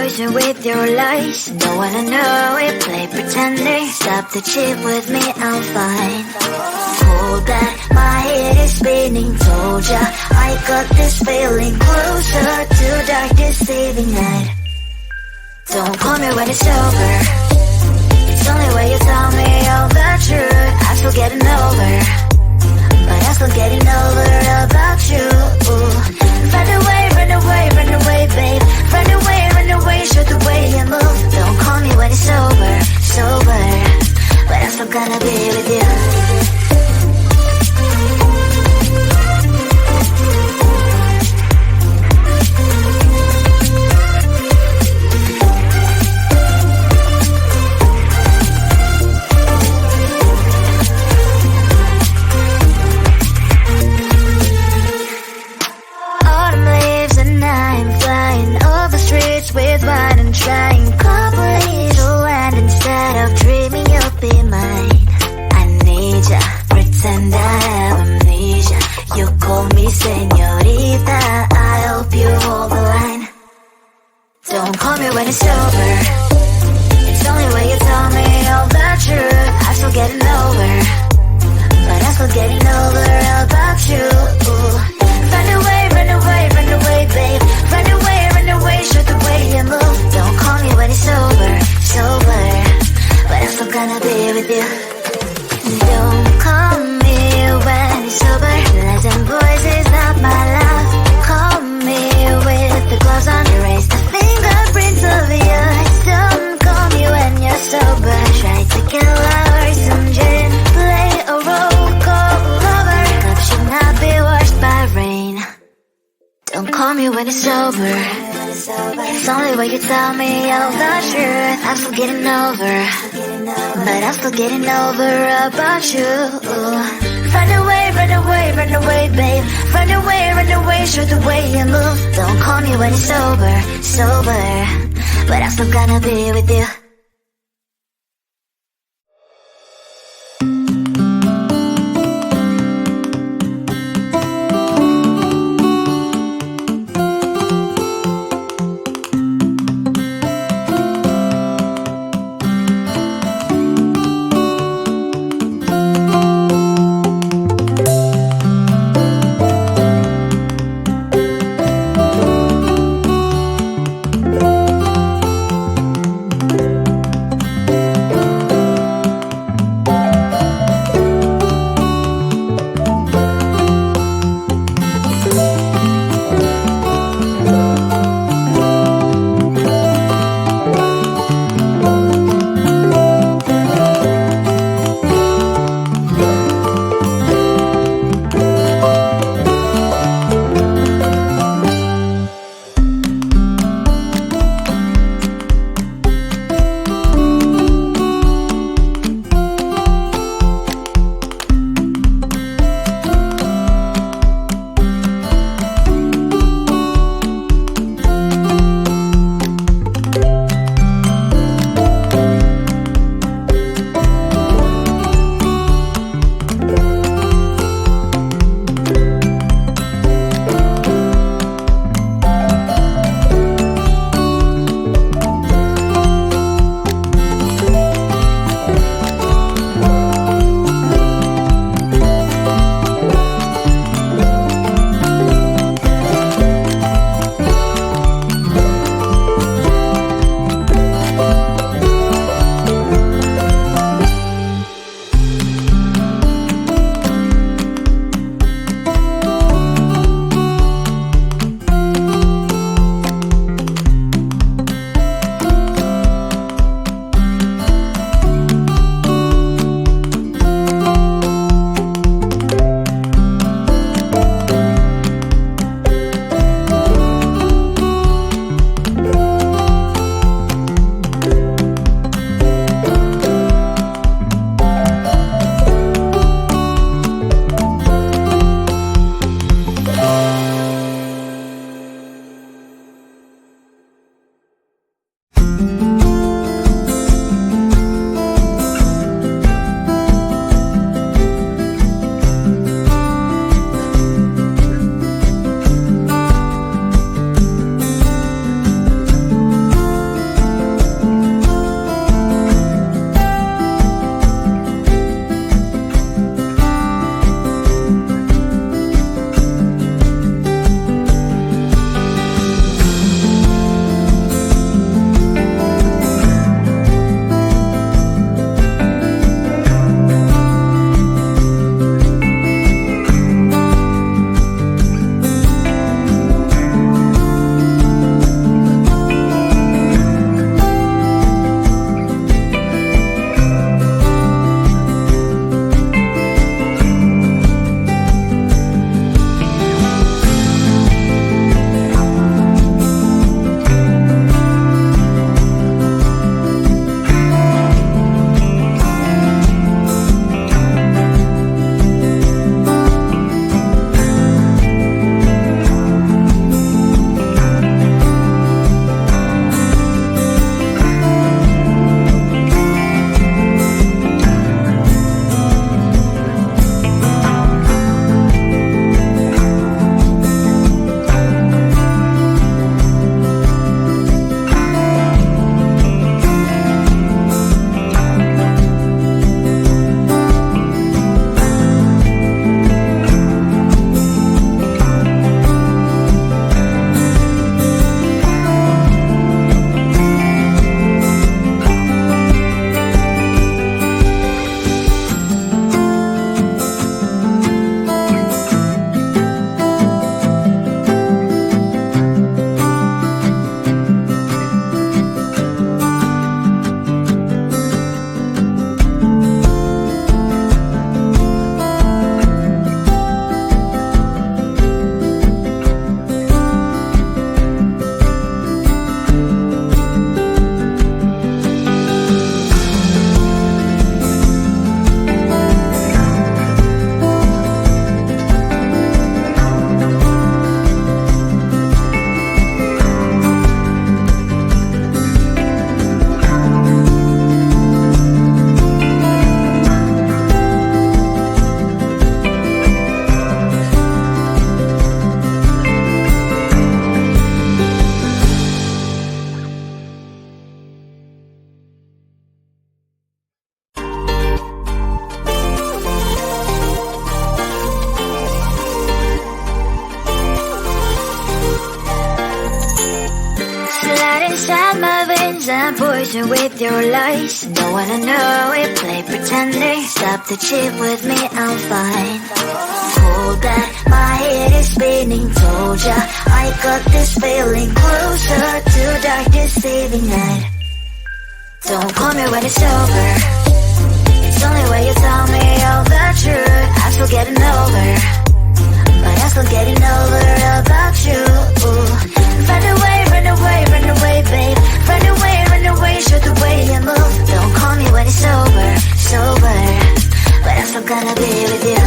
poison with your lies. Don't wanna know it, play pretending. Stop the cheat with me, I'm fine. Hold that, my head is spinning. Told ya, I got this feeling. Closer to dark deceiving night. Don't call me when it's over. It's only when you tell me all the truth. I'm still getting over, but I'm still getting over about you. Run away, run away, run away, babe. Run away, show the way you move. Don't call me when it's over, sober, but I'm still gonna be with you. With wine and trying company to land instead of dreaming you'll be mine. I need ya, pretend I have amnesia. You call me señorita, I hope you hold the line. Don't call me when it's over. It's only when you tell me all the truth. I'm still getting over, but I'm still getting over about you. Run away, run away, run away, babe. Run away, show the way you move. Don't call me when it's over, sober, but I'm still gonna be with you. Don't call me when it's over. Lies and voices, not my love. Call me with the gloves on. Erase the fingerprints of yours. Don't call me when you're sober. Try to kill hours, some gin. Play a role, call lover. Love should not be washed by rain. Don't call me when it's over. It's only when you tell me all the truth. I'm still getting over, but I'm still getting over about you. Run away, run away, run away, babe. Run away, show the way you move. Don't call me when it's over, sober, but I'm still gonna be with you. attention with your lies. Don't wanna know it, play pretending. Stop the cheat with me, I'm fine. Hold that, my head is spinning. Told ya, I got this feeling. Closer to dark deceiving night. Don't call me when it's over. It's only when you tell me all the truth. I'm still getting over, but I'm still getting over about you. Run away, run away, run away, babe. Run away, show the way you move. Don't call me when it's over, sober, but I'm still gonna be with you.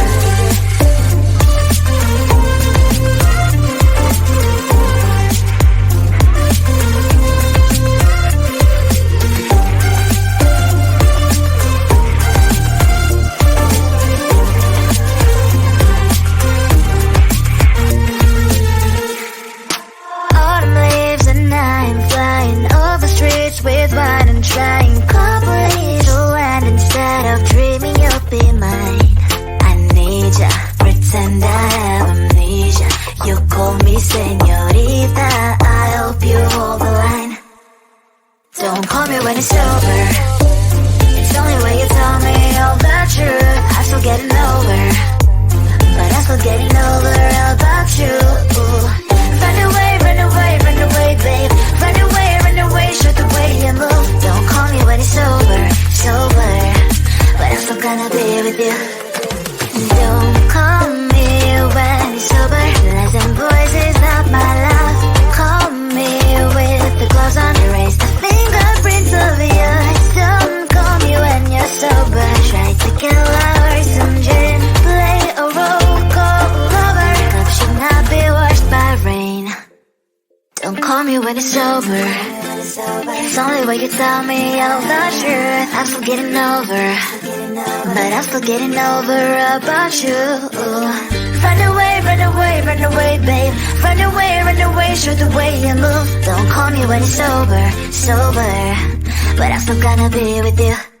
With wine and trying complete land instead of dreaming you'll be mine. I need ya, pretend I have amnesia. You call me señorita, I hope you hold the line. Don't call me when it's over. It's only when you tell me all the truth. I'm still getting over, but I'm still getting over about you. Run away, run away, run away, babe. Run away, show the way you move. Don't call me when it's over, sober, but I'm still gonna be with you. Don't call me when it's sober. Lies and boys is not my love. Call me with the gloves on. Erase the fingerprints of yours. Don't call me when you're sober. Try to kill hours and gin. Play a role called lover. Love should not be washed by rain. Don't call me when it's over. It's only when you tell me all the truth. I'm still getting over, but I'm still getting over about you. Run away, run away, run away, babe. Run away, show the way you move. Don't call me when it's over, sober, but I'm still gonna be with you.